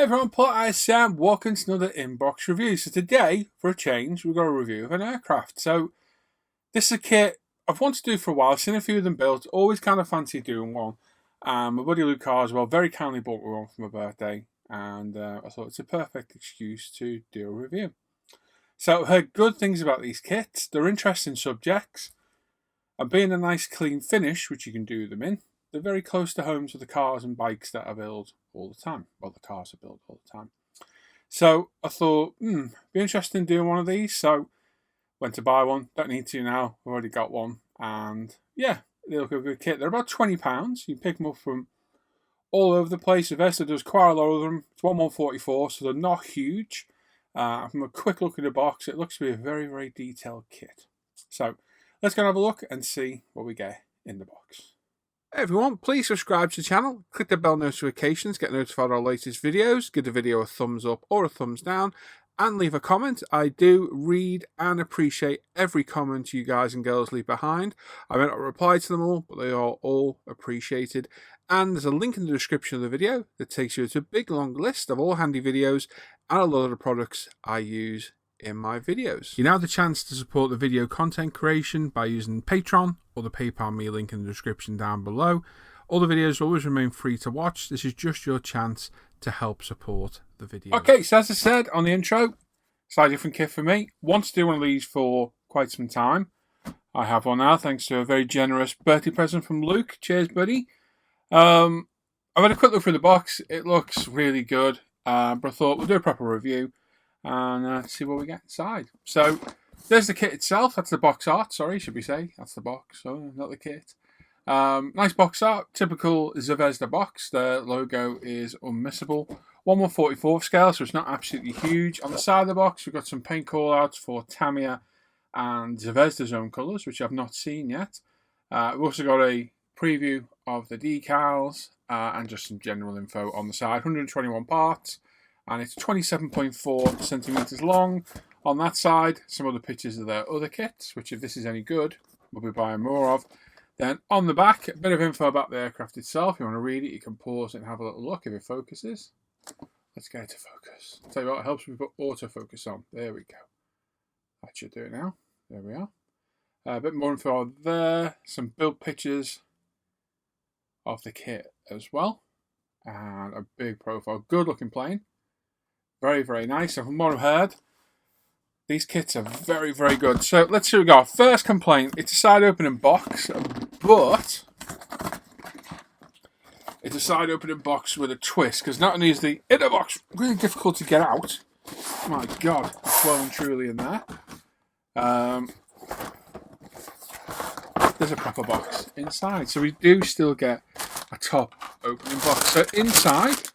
everyone, Paul I Sam. Welcome to another inbox review. So today, for a change, we've got a review of an aircraft. So this is a kit I've wanted to do for a while. I've seen a few of them built. Always kind of fancy doing one. My buddy Luke Carswell very kindly bought me one for my birthday, and I thought it's a perfect excuse to do a review. So I've heard good things about these kits. They're interesting subjects, and being a nice clean finish, which you can do them in, they're very close to home to the cars and bikes that I build all the time. Well, the cars I build all the time. So I thought, be interested in doing one of these. So went to buy one. Don't need to now. I've already got one. And yeah, they look like a good kit. They're about £20. You can pick them up from all over the place. Zvezda does quite a lot of them. It's 1144, so they're not huge. From a quick look at the box, it looks to be a very, very detailed kit. So let's go and have a look and see what we get in the box. Hey everyone, please subscribe to the channel, click the bell notifications, get notified of our latest videos, give the video a thumbs up or a thumbs down, and leave a comment. I do read and appreciate every comment you guys and girls leave behind. I may not reply to them all, but they are all appreciated. And there's a link in the description of the video that takes you to a big long list of all handy videos and a lot of the products I use in my videos. You now have the chance to support the video content creation by using Patreon or the PayPal me link in the description down below. All the videos always remain free to watch. This is just your chance to help support the video. Okay, so as I said on the intro, slightly different kit for me. Want to do one of these for quite some time. I have one now thanks to a very generous birthday present from Luke. Cheers, buddy. I've had a quick look through the box. It looks really good, but I thought we'll do a proper review and see what we get inside. So there's the kit itself. That's the box art. Sorry, should we say that's the box? So not the kit. Nice box art. Typical Zvezda box. The logo is unmissable. 1144 scale, so it's not absolutely huge. On the side of the box, we've got some paint call-outs for Tamiya and Zvezda's own colours, which I've not seen yet. We've also got a preview of the decals and just some general info on the side. 121 parts. And it's 27.4 centimetres long. On that side, some other pictures of their other kits, which if this is any good, we'll be buying more of. Then on the back, a bit of info about the aircraft itself. If you want to read it, you can pause it and have a little look if it focuses. Let's get it to focus. I'll tell you what, it helps me put autofocus on. There we go. That should do it now. There we are. A bit more info there. Some build pictures of the kit as well. And a big profile. Good looking plane. Very, very nice. And from what I've heard, these kits are very, very good. So let's see what we got. First complaint, it's a side opening box, but it's a side opening box with a twist, because not only is the inner box really difficult to get out, my God, it's well and truly in there. There's a proper box inside. So we do still get a top opening box. So inside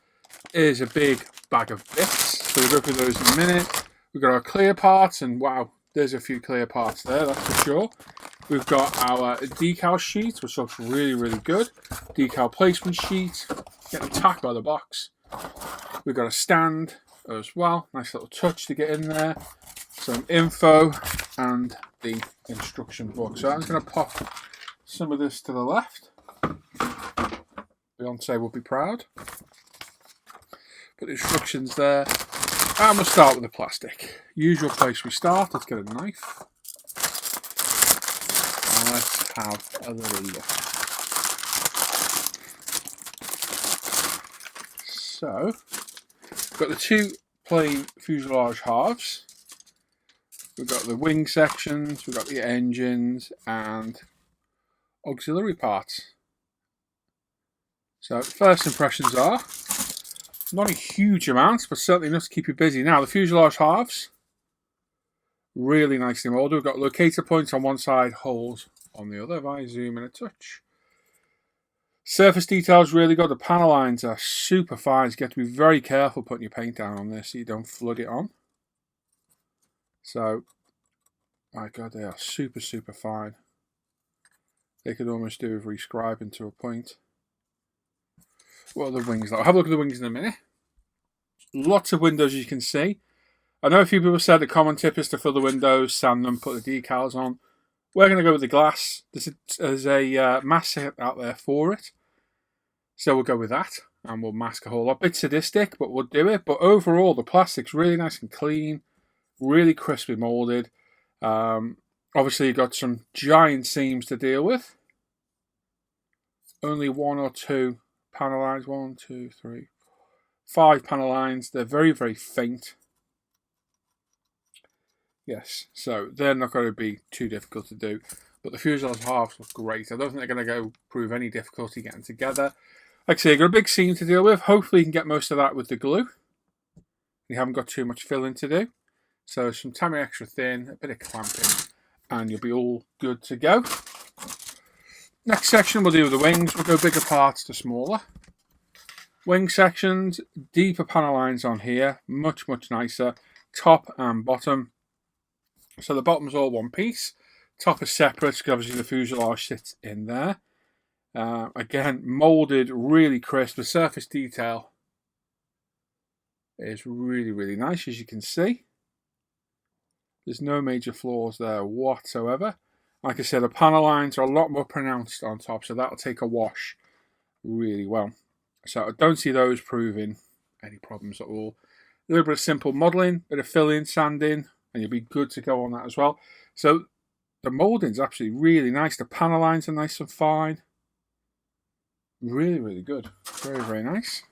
is a big bag of bits. So we'll go through those in a minute. We've got our clear parts, and wow, there's a few clear parts there, that's for sure. We've got our decal sheet, which looks really, really good. Decal placement sheet, getting attacked by the box. We've got a stand as well, nice little touch to get in there. Some info and the instruction book. So I'm just going to pop some of this to the left. Beyonce will be proud. Put the instructions there. And we'll start with the plastic. Usual place we start. Let's get a knife. And let's have a little look. So, we've got the two plain fuselage halves. We've got the wing sections, we've got the engines, and auxiliary parts. So, first impressions are not a huge amount, but certainly enough to keep you busy. Now, the fuselage halves, really nicely molded. We've got locator points on one side, holes on the other. If I zoom in a touch. Surface details really good. The panel lines are super fine. You have to be very careful putting your paint down on this so you don't flood it on. So, my God, they are super, super fine. They could almost do with rescribing to a point. What are the wings like? I'll have a look at the wings in a minute. Lots of windows, as you can see. I know a few people said the common tip is to fill the windows, sand them, put the decals on. We're going to go with the glass. There's a mask out there for it. So we'll go with that. and we'll mask a whole lot. Bit sadistic, but we'll do it. But overall, the plastic's really nice and clean, really crisply moulded. Obviously, you've got some giant seams to deal with. Only 1 or 2 panel lines. 1, 2, 3, 5 panel lines. They're very, very faint. Yes, so they're not going to be too difficult to do. But the fuselage halves look great. I don't think they're going to go prove any difficulty getting together. Like I say, you've got a big seam to deal with. Hopefully you can get most of that with the glue. You haven't got too much filling to do. So some Tamiya extra thin, a bit of clamping, and you'll be all good to go. Next section we'll do the wings. We'll go bigger parts to smaller. Wing sections, deeper panel lines on here. Much, much nicer. Top and bottom. So the bottom's all one piece. Top is separate because obviously the fuselage sits in there. Again, moulded, really crisp. The surface detail is really, really nice, as you can see. There's no major flaws there whatsoever. Like I said, the panel lines are a lot more pronounced on top, so that'll take a wash really well. So I don't see those proving any problems at all. A little bit of simple modelling, bit of filling, sanding, and you'll be good to go on that as well. So the moulding's absolutely really nice. The panel lines are nice and fine. Really, really good. Very, very nice.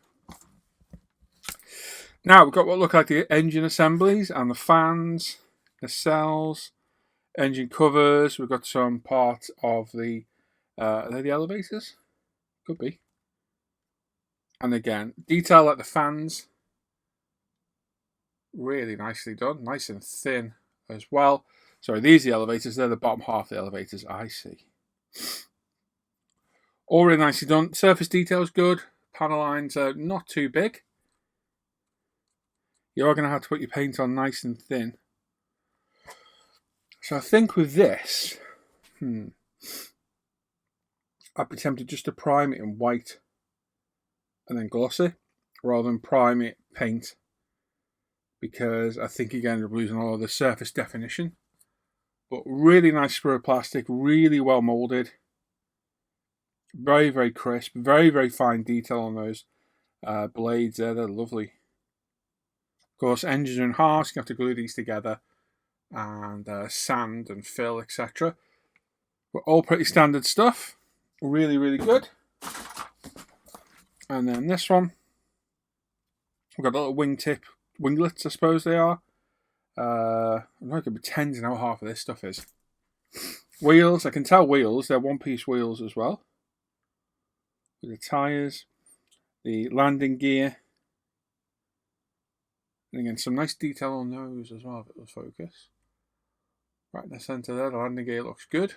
Now we've got what look like the engine assemblies and the fans, the cells, engine covers. We've got some part of the, are they the elevators? Could be. And again, detail like the fans. Really nicely done. Nice and thin as well. Sorry, these are the elevators. They're the bottom half of the elevators. I see. All really nicely done. Surface detail's good. Panel lines are not too big. You are going to have to put your paint on nice and thin. So I think with this, I'd be tempted just to prime it in white and then glossy, rather than prime it paint, because I think you're going to lose all of the surface definition. But really nice sprue plastic, really well moulded, very, very crisp, very, very fine detail on those blades there. They're lovely. Of course, engines are in halves. You have to glue these together, and sand and fill, etc. But all pretty standard stuff. Really, really good. And then this one, we've got a little wingtip winglets, I suppose they are. I'm not going to pretend to know how half of this stuff is. Wheels, I can tell wheels. They're one-piece wheels as well. With the tyres, the landing gear. And again, some nice detail on those as well, if it will focus. Right in the centre there, the landing gear looks good.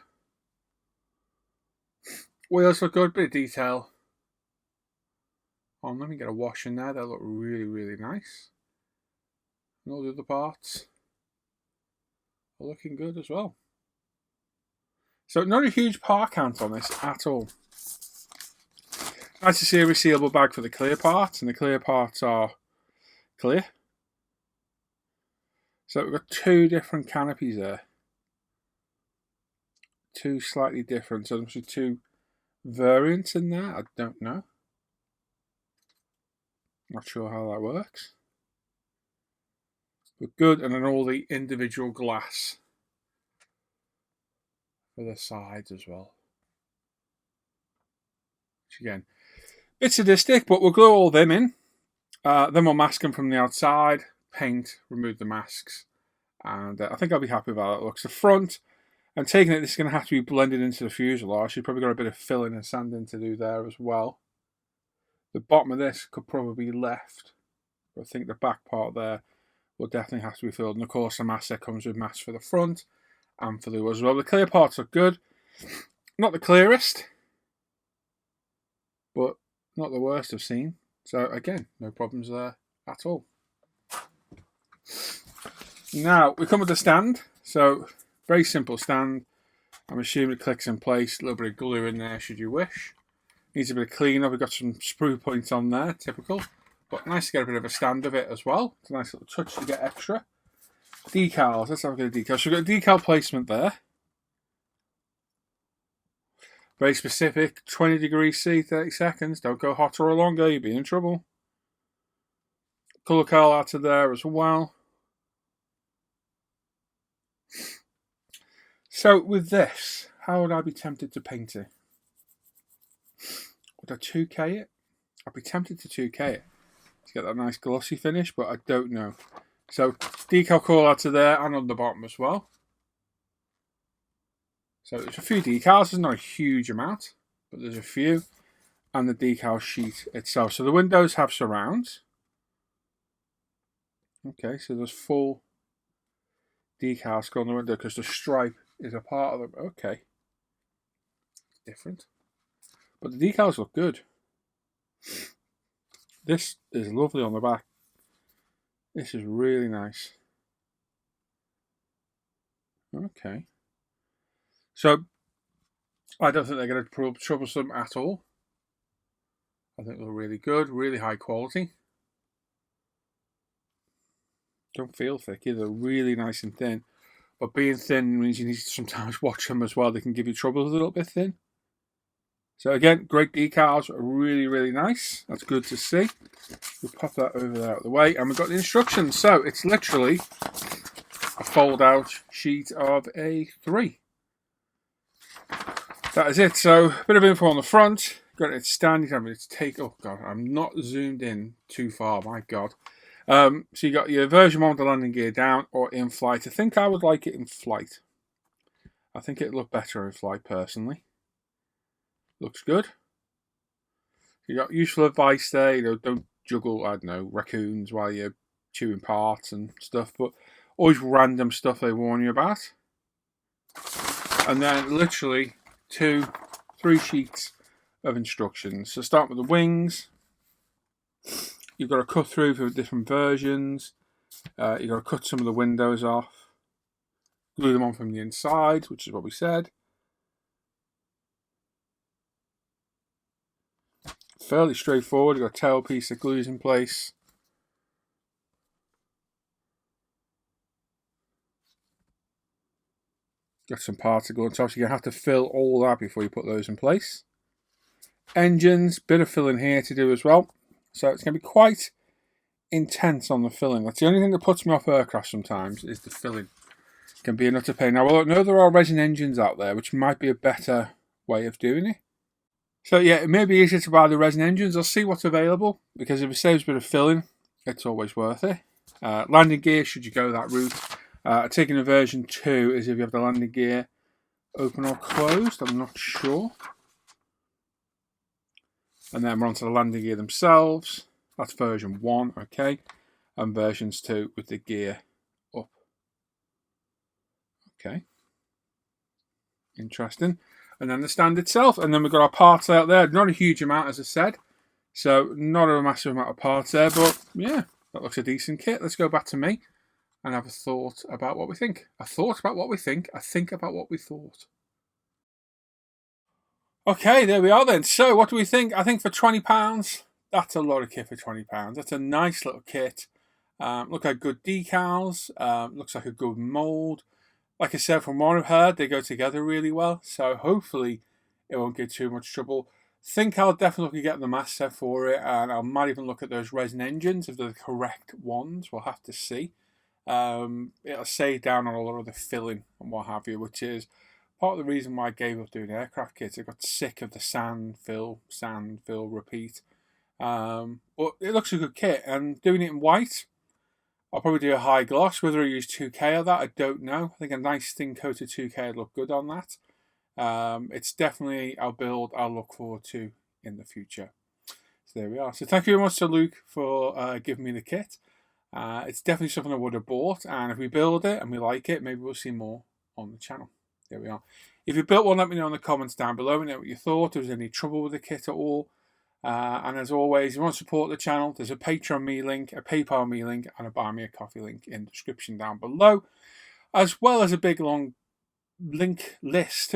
Wheels look good, bit of detail on them. You get a wash in there, they look really, really nice. And all the other parts are looking good as well. So not a huge part count on this at all. Nice to see a resealable bag for the clear parts, and the clear parts are clear. So we've got 2 different canopies there. 2 slightly different, so there must be 2 variants in there. I don't know. Not sure how that works. But good, and then all the individual glass for the sides as well. Which again, bit sadistic, but we'll glue all them in. Then we'll mask them from the outside, paint, remove the masks, and I think I'll be happy with how that looks. The front, I'm taking it this is going to have to be blended into the fuselage. You've probably got a bit of filling and sanding to do there as well. The bottom of this could probably be left, but I think the back part there will definitely have to be filled. And of course, the mask that comes with masks for the front and for the as well. The clear parts look good. Not the clearest, but not the worst I've seen. So again, no problems there at all. Now we come with the stand. So very simple stand. I'm assuming it clicks in place. A little bit of glue in there should you wish. Needs a bit of cleanup. We've got some sprue points on there, typical. But nice to get a bit of a stand of it as well. It's a nice little touch to get extra. Decals. Let's have a look at the decals. So we've got a decal placement there. Very specific, 20 degrees C, 30 seconds. Don't go hotter or longer, you'll be in trouble. Colour call out to there as well. So with this, how would I be tempted to paint it? Would I 2K it? I'd be tempted to 2K it to get that nice glossy finish, but I don't know. So decal call out to there and on the bottom as well. So there's a few decals, there's not a huge amount, but there's a few. And the decal sheet itself. So the windows have surrounds. Okay, so there's full decals go on the window because the stripe is a part of them. Okay. Different. But the decals look good. This is lovely on the back. This is really nice. Okay. So, I don't think they're going to prove troublesome at all. I think they're really good, really high quality. Don't feel thick either, really nice and thin. But being thin means you need to sometimes watch them as well. They can give you trouble a little bit thin. So again, great decals, really, really nice. That's good to see. We'll pop that over there out of the way. And we've got the instructions. So it's literally a fold-out sheet of A3. That is it. So a bit of info on the front. Got it standing. I mean, it's oh god, I'm not zoomed in too far. My god. So you got your version 1 with the landing gear down or in flight. I think I would like it in flight. I think it'd look better in flight personally. Looks good. You got useful advice there. You know, don't juggle, I don't know, raccoons while you're chewing parts and stuff. But always random stuff they warn you about. And then literally 2, 3 sheets of instructions. So start with the wings. You've got to cut through for different versions. You've got to cut some of the windows off. Glue them on from the inside, which is what we said. Fairly straightforward. You've got a tail piece that glues in place. Got some parts to go on top, so you're going to have to fill all that before you put those in place. Engines, bit of filling here to do as well. So it's going to be quite intense on the filling. That's the only thing that puts me off aircraft sometimes, is the filling. It can be an utter pain. Now, I know there are resin engines out there, which might be a better way of doing it. So yeah, it may be easier to buy the resin engines. I'll see what's available, because if it saves a bit of filling, it's always worth it. Landing gear, should you go that route. Taking a version 2 is if you have the landing gear open or closed. I'm not sure. And then we're onto the landing gear themselves. That's version 1, okay. And versions 2 with the gear up. Okay. Interesting. And then the stand itself. And then we've got our parts out there. Not a huge amount, as I said. So not a massive amount of parts there. But yeah, that looks a decent kit. Let's go back to me and have a thought about what we think. A thought about what we think. A think about what we thought. Okay, there we are then. So what do we think? I think for £20, that's a lot of kit for £20. That's a nice little kit. Look like good decals. Looks like a good mould. Like I said, from what I've heard, they go together really well. So hopefully it won't get too much trouble. Think I'll definitely get the mask set for it. And I might even look at those resin engines if they're the correct ones. We'll have to see. It'll save down on a lot of the filling and what have you, which is part of the reason why I gave up doing aircraft kits. I got sick of the sand, fill, repeat. But it looks a good kit, and doing it in white, I'll probably do a high gloss. Whether I use 2K of that, I don't know. I think a nice thin coated 2K would look good on that. It's definitely a build I'll look forward to in the future. So there we are. So thank you very much to Luke for giving me the kit. It's definitely something I would have bought, and if we build it and we like it, maybe we'll see more on the channel. There we are. If you built one, let me know in the comments down below. Let me know what you thought. If there's any trouble with the kit at all. And as always, if you want to support the channel, there's a Patreon me link, a PayPal me link, and a Buy Me a Coffee link in the description down below. As well as a big long link list,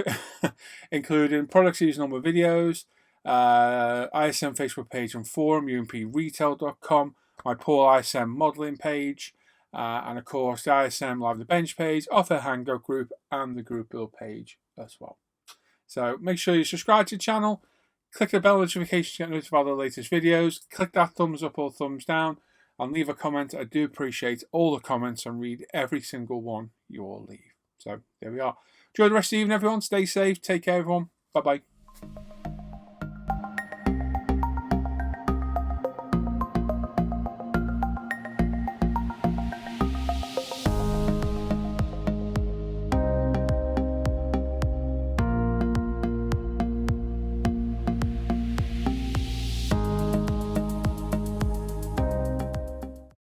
including products used on my videos, ISM Facebook page and forum, umpretail.com, my Paul ISM modelling page, and of course the ISM Live the Bench page, Off Air Hangout group, and the group build page as well. So make sure you subscribe to the channel, click the bell notification to get notified of the latest videos, click that thumbs up or thumbs down, and leave a comment. I do appreciate all the comments and read every single one you all leave. So there we are. Enjoy the rest of the evening, everyone. Stay safe. Take care, everyone. Bye-bye.